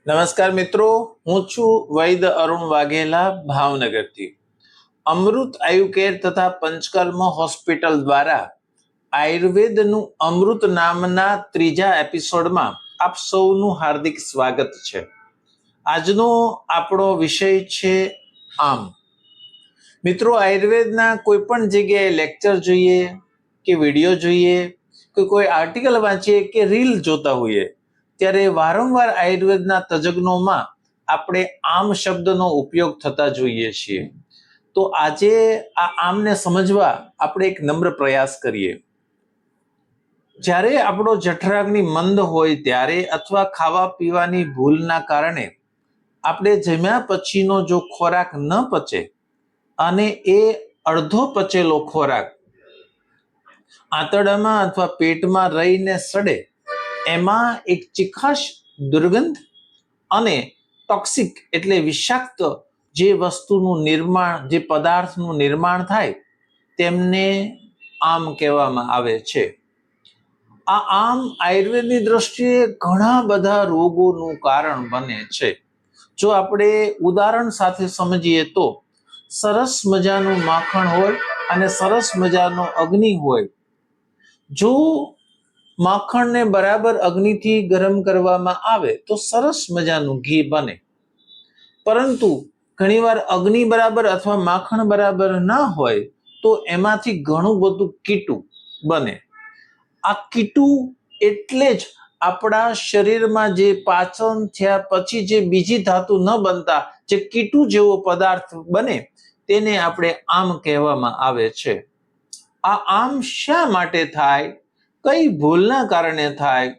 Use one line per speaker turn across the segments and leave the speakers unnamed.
નમસ્કાર મિત્રો, હું છું વૈદ અરુણ વાઘેલા ભાવનગરથી. અમૃત આયુ કેર તથા પંચકર્મ હોસ્પિટલ દ્વારા આયુર્વેદનું અમૃત નામના ત્રીજા એપિસોડમાં આપ સૌનું હાર્દિક સ્વાગત છે. આજનો આપણો વિષય છે આમ. મિત્રો, આયુર્વેદના કોઈ પણ જગ્યાએ લેક્ચર જોઈએ કે વિડીયો જોઈએ કે કોઈ આર્ટિકલ વાંચીએ કે રીલ જોતા હોઈએ ત્યારે વારંવાર આયુર્વેદના તજજ્ઞોમાં આપણે આમ શબ્દનો ઉપયોગ થતા જોઈએ છીએ. તો આજે આ આમને સમજવા આપણે એક નમ્ર પ્રયાસ કરીએ. જ્યારે આપણો જઠરાગ્નિ મંદ હોય ત્યારે અથવા ખાવા પીવાની ભૂલના કારણે આપણે જમ્યા પછીનો જો ખોરાક ન પચે અને એ અડધો પચેલો ખોરાક આંતરડામાં અથવા પેટમાં રહીને સડે, એમાં એક ચીખાશ, દુર્ગંધ અને ટોક્સિક એટલે વિષાક્ત જે વસ્તુનું નિર્માણ, જે પદાર્થનું નિર્માણ થાય તેમને આમ કહેવામાં આવે છે. આ આમ આયુર્વેદની દ્રષ્ટિએ ઘણા બધા રોગોનું કારણ બને છે. જો આપણે ઉદાહરણ સાથે સમજીએ તો સરસ મજાનું માખણ હોય અને સરસ મજાનો અગ્નિ હોય. જો માખણને બરાબર અગ્નિથી ગરમ કરવામાં આવે તો સરસ મજાનું ઘી બને, પરંતુ ઘણીવાર અગ્નિ બરાબર અથવા માખણ બરાબર ના હોય તો એમાંથી ઘણું બધું કીટું બને. આ કીટું એટલે જ આપણા શરીરમાં જે પાચન થયા પછી જે બીજી ધાતુ ન બનતા જે કીટું જેવો પદાર્થ બને તેને આપણે આમ કહેવામાં આવે છે. આ આમ શા માટે થાય, કઈ ભૂલના કારણે થાય?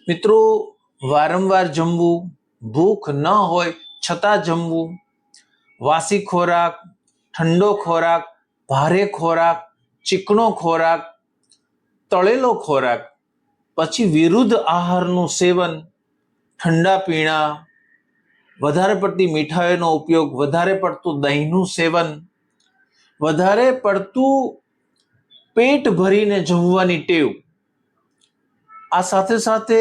મિત્રો, વારંવાર જમવું, ભૂખ ન હોય છતાં જમવું, વાસી ખોરાક, ઠંડો ખોરાક, ભારે ખોરાક, ચીકણો ખોરાક, તળેલો ખોરાક, પછી વિરુદ્ધ આહારનું સેવન, ઠંડા પીણા, વધારે પડતી મીઠાઈનો ઉપયોગ, વધારે પડતું દહીંનું સેવન, વધારે પડતું પેટ ભરીને જમવાની ટેવ, આ સાથે સાથે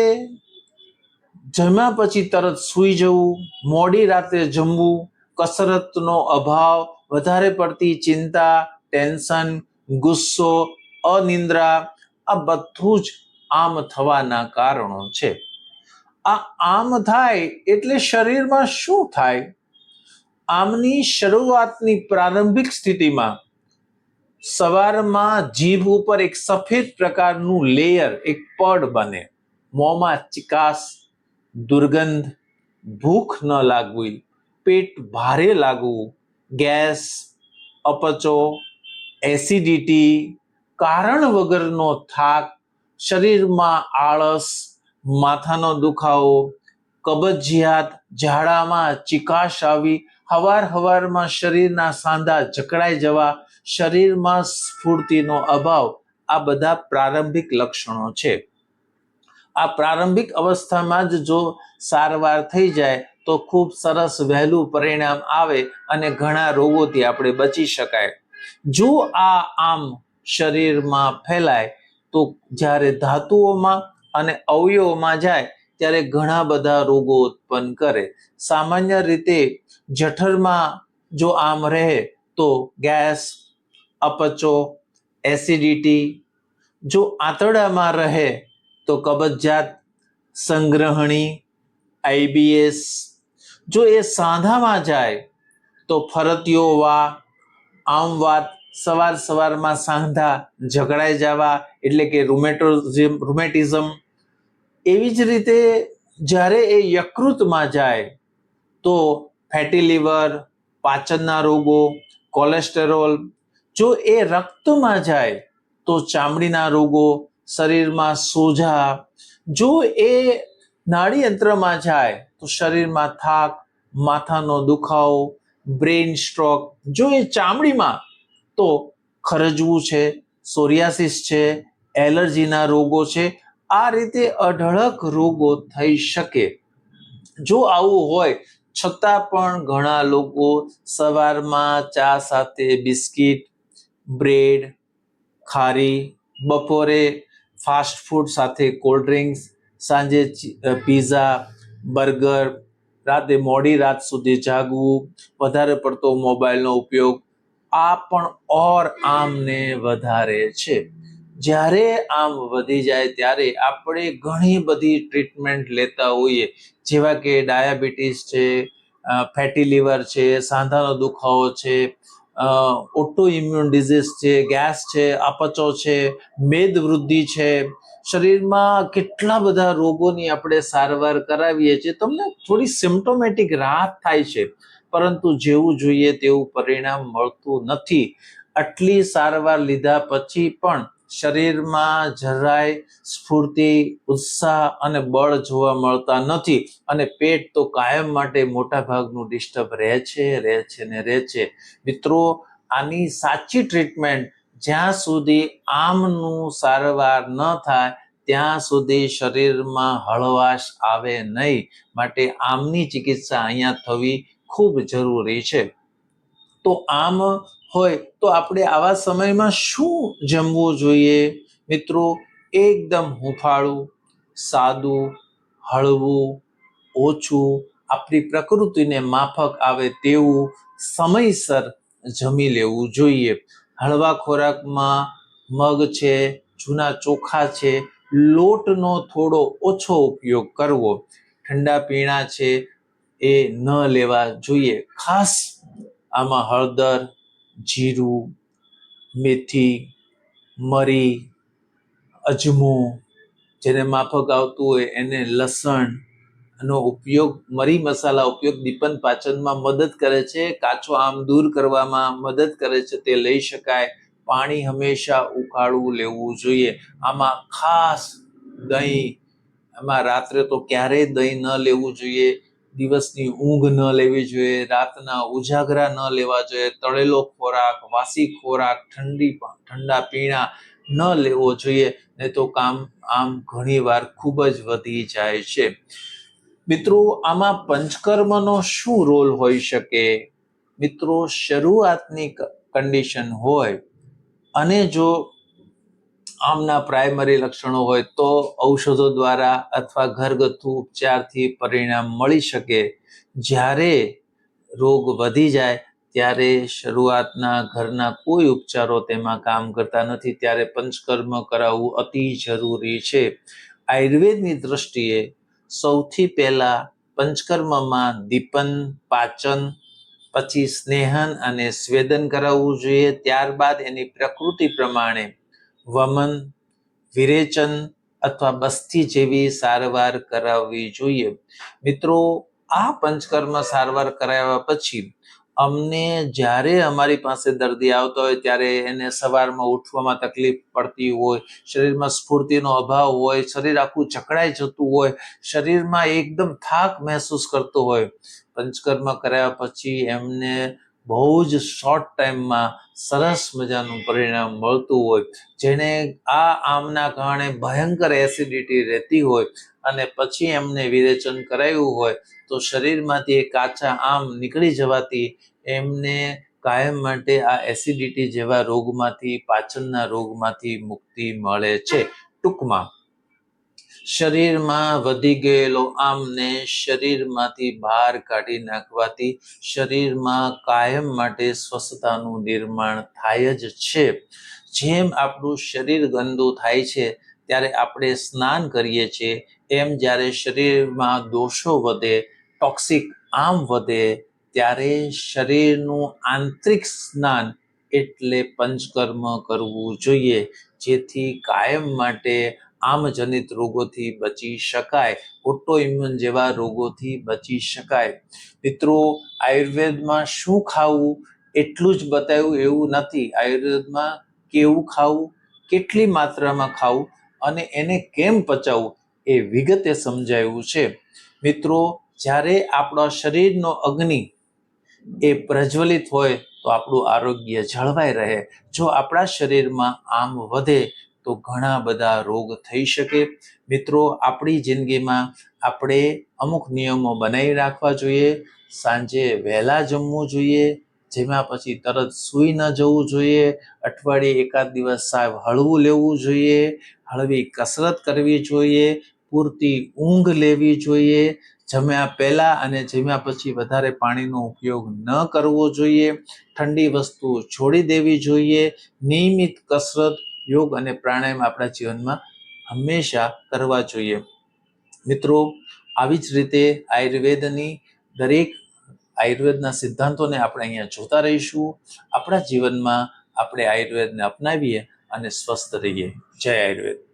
જમ્યા પછી તરત સૂઈ જવું, મોડી રાતે જમવું, કસરતનો અભાવ, વધારે પડતી ચિંતા, ટેન્શન, ગુસ્સો, અનિદ્રા, આ બધું જ આમ થવાના કારણો છે. આ આમ થાય એટલે શરીરમાં શું થાય? આમની શરૂઆતની પ્રારંભિક સ્થિતિમાં સવારમાં જીભ ઉપર એક સફેદ પ્રકારનું લેયર, એક પડ બને, મોંમાં ચિકાસ, દુર્ગંધ, ભૂખ ન લાગવી, પેટ ભારે લાગવું, ગેસ, અપચો, એસિડિટી, કારણ વગરનો થાક, શરીરમાં આળસ, માથાનો દુખાવો, કબજિયાત, ઝાડામાં ચિકાશ આવી, હવારમાં શરીરના સાંધા જકડાઈ જવા, શરીરમાં સ્ફૂર્તિનો અભાવ, આ બધા પ્રારંભિક લક્ષણો છે. આ પ્રારંભિક અવસ્થામાં જ જો સારવાર થઈ જાય તો ખૂબ સરસ વહેલું પરિણામ આવે અને ઘણા રોગોથી આપણે બચી શકાય. જો આ આમ શરીરમાં ફેલાય તો જ્યારે ધાતુઓમાં અને અવયવોમાં જાય ત્યારે ઘણા બધા રોગો ઉત્પન્ન કરે. સામાન્ય રીતે જઠરમાં જો આમ રહે તો ગેસ, અપચો, એસિડિટી, જો આંતરડામાં રહે તો કબજિયાત, સંગ્રહણી, આઈબીએસ, જો એ સાંધામાં જાય તો ફરતીયો વા, આમ વાત, સવારમાં સાંધા જકડાઈ જવા એટલે કે રૂમેટિઝમ. એવી જ રીતે જ્યારે એ યકૃતમાં જાય તો ફેટી લીવર, પાચનના રોગો, કોલેસ્ટેરોલ. જો એ રક્તમાં જાય તો ચામડીના રોગો, શરીરમાં સોજા. જો એ નાડીયંત્રમાં જાય તો શરીરમાં થાક, માથાનો દુખાવો, બ્રેઇન સ્ટ્રોક. જો એ ચામડીમાં તો ખરજવું છે, સોરિયાસિસ છે, એલર્જીના રોગો છે. આ રીતે અઢળક રોગો થઈ શકે. જો આવું હોય છતાં પણ ઘણા લોકો સવારમાં ચા સાથે બિસ્કિટ, બ્રેડ, ખારી, બપોરે ફાસ્ટ ફૂડ સાથે કોલ્ડ ડ્રિંક્સ, સાંજે પીઝા, બર્ગર, રાતે મોડી રાત સુધી જાગવું, વધારે પડતો મોબાઈલનો ઉપયોગ, આ પણ ઓર આમને વધારે છે. જ્યારે આમ વધી જાય ત્યારે આપણે ઘણી બધી ટ્રીટમેન્ટ લેતા હોઈએ, જેવા કે ડાયાબિટીસ છે, ફેટી લીવર છે, સાંધાનો દુખાવો છે, ઓટો ઇમ્યુન ડિઝીઝ છે, ગેસ છે, અપચો છે, મેદ વૃદ્ધિ છે, શરીરમાં કેટલા બધા રોગોની આપણે સારવાર કરાવીએ છીએ. તમને થોડી સિમ્પ્ટોમેટિક રાહત થાય છે, પરંતુ જેવું જોઈએ તેવું પરિણામ મળતું નથી. આટલી સારવાર લીધા પછી પણ શરીરમાં જરાય સ્ફૂર્તિ, ઉત્સાહ અને બળ જોવા મળતા નથી, અને પેટ તો કાયમ માટે મોટા ભાગનું ડિસ્ટર્બ રહે છે. મિત્રો, આની સાચી ટ્રીટમેન્ટ જ્યાં સુધી આમનું સારવાર ન થાય ત્યાં સુધી શરીરમાં હળવાશ આવે નહીં. માટે આમની ચિકિત્સા અહીંયા થવી ખૂબ જરૂરી છે. તો આમ હોય તો આપણે આવા સમયમાં શું જમવું જોઈએ? મિત્રો, એકદમ હૂંફાળું, સાદું, હળવું, ઓછું, આપણી પ્રકૃતિને માફક આવે તેવું સમયસર જમી લેવું જોઈએ. હળવા ખોરાકમાં મગ છે, જૂના ચોખા છે, લોટનો થોડો ઓછો ઉપયોગ કરવો. ઠંડા પીણા છે એ ન લેવા જોઈએ. ખાસ આમાં હળદર, જીરું, મેથી, મરી, અજમો, જેને માફક આવતું હોય એને લસણ નો ઉપયોગ, મરી મસાલા ઉપયોગ દીપન પાચનમાં મદદ કરે છે, કાચો આમ દૂર કરવામાં મદદ કરે છે, તે લઈ શકાય. પાણી હંમેશા ઉકાળું લેવું જોઈએ. આમાં ખાસ દહીં, આમાં રાત્રે તો ક્યારેય દહીં ન લેવું જોઈએ. દિવસની ઊંઘ ન લેવી જોઈએ, રાતના ઉજાગરા ન લેવા જોઈએ, તળેલો ખોરાક, વાસી ખોરાક, ઠંડા પીણા ન લેવો જોઈએ, નહીં તો આમ ઘણીવાર ખૂબ જ વધી જાય છે. મિત્રો, આમાં પંચકર્મનો શું રોલ હોઈ શકે? મિત્રો, શરૂઆતની કન્ડિશન હોય અને જો આમના પ્રાઇમરી લક્ષણો હોય તો ઔષધો દ્વારા અથવા ઘરગથ્થુ ઉપચારથી પરિણામ મળી શકે. જ્યારે રોગ વધી જાય ત્યારે શરૂઆતના ઘરના કોઈ ઉપચારો તેમાં કામ કરતા નથી, ત્યારે પંચકર્મ કરાવવું અતિ જરૂરી છે. આયુર્વેદની દ્રષ્ટિએ સૌથી પહેલા પંચકર્મમાં દીપન, પાચન, પછી સ્નેહન અને સ્વેદન કરાવવું જોઈએ. ત્યારબાદ એની પ્રકૃતિ પ્રમાણે વમન, વિરેચન અથવા બસ્તી જેવી સારવાર કરાવવી જોઈએ. મિત્રો, આ પંચકર્મ સારવાર કરાવ્યા પછી અમને જ્યારે અમારી પાસે દર્દી આવતો હોય ત્યારે એને સવારમાં ઉઠવામાં તકલીફ પડતી હોય, શરીરમાં સ્ફૂર્તિનો અભાવ હોય, શરીર આખું જકડાઈ જતું હોય, શરીરમાં એકદમ થાક મહેસૂસ કરતો હોય, પંચકર્મ કરાવ્યા પછી એમને બહુ જ શોર્ટ ટાઈમમાં સરસ મજાનું પરિણામ મળતું હોય. જેને આમના કારણે ભયંકર એસિડિટી રહેતી હોય અને પછી એમને વિરેચન કરાવ્યું હોય તો શરીરમાંથી કાચા આમ નીકળી જવાથી એમને કાયમ માટે આ એસિડિટી જેવા રોગમાંથી, પાચનના રોગમાંથી મુક્તિ મળે છે. ટૂંકમાં, શરીરમાં વધી ગયેલો આમને શરીરમાંથી બહાર કાઢી નાખવાથી શરીરમાં કાયમ માટે સ્વસ્થતાનું નિર્માણ થાય જ છે. જેમ આપણું શરીર ગંદુ થાય છે ત્યારે આપણે સ્નાન કરીએ છીએ, એમ જ્યારે શરીરમાં દોષો વધે, ટોક્સિક આમ વધે, ત્યારે શરીરનું આંતરિક સ્નાન એટલે પંચકર્મ કરવું જોઈએ, જેથી કાયમ માટે આમજનિત રોગોથી બચી શકાય, ઓટો ઇમ્યુન જેવા રોગોથી બચી શકાય. મિત્રો, આયુર્વેદમાં શું ખાવું એટલું જ બતાવ્યું એવું નથી. આયુર્વેદમાં કેવું ખાવું, કેટલી માત્રામાં ખાવું અને એને કેમ પચાવવું એ વિગતે સમજાવ્યું છે. મિત્રો, જ્યારે આપણા શરીરનો અગ્નિ એ પ્રજ્વલિત હોય તો આપણું આરોગ્ય જળવાઈ રહે. જો આપણા શરીરમાં આમ વધે તો ઘણા બધા રોગ થઈ શકે. મિત્રો, આપણી જિંદગીમાં આપણે અમુક નિયમો બનાવી રાખવા જોઈએ. સાંજે વહેલા જમવું જોઈએ, જેમાં પછી તરત સૂઈ ન જવું જોઈએ. અઠવાડિયે એકાદ દિવસ સાવ હળવું લેવું જોઈએ, હળવી કસરત કરવી જોઈએ, પૂરતી ઊંઘ લેવી જોઈએ, જમ્યા પહેલા અને જમ્યા પછી વધારે પાણીનો ઉપયોગ ન કરવો જોઈએ. ઠંડી વસ્તુઓ છોડી દેવી જોઈએ. નિયમિત કસરત, યોગ અને પ્રાણાયામ આપણા જીવનમાં હંમેશા કરવા જોઈએ. મિત્રો, આવી જ રીતે આયુર્વેદના સિદ્ધાંતોને આપણે અહીંયા જોતા રહીશું. આપણા જીવનમાં આપણે આયુર્વેદને અપનાવીએ અને સ્વસ્થ રહીએ. જય આયુર્વેદ.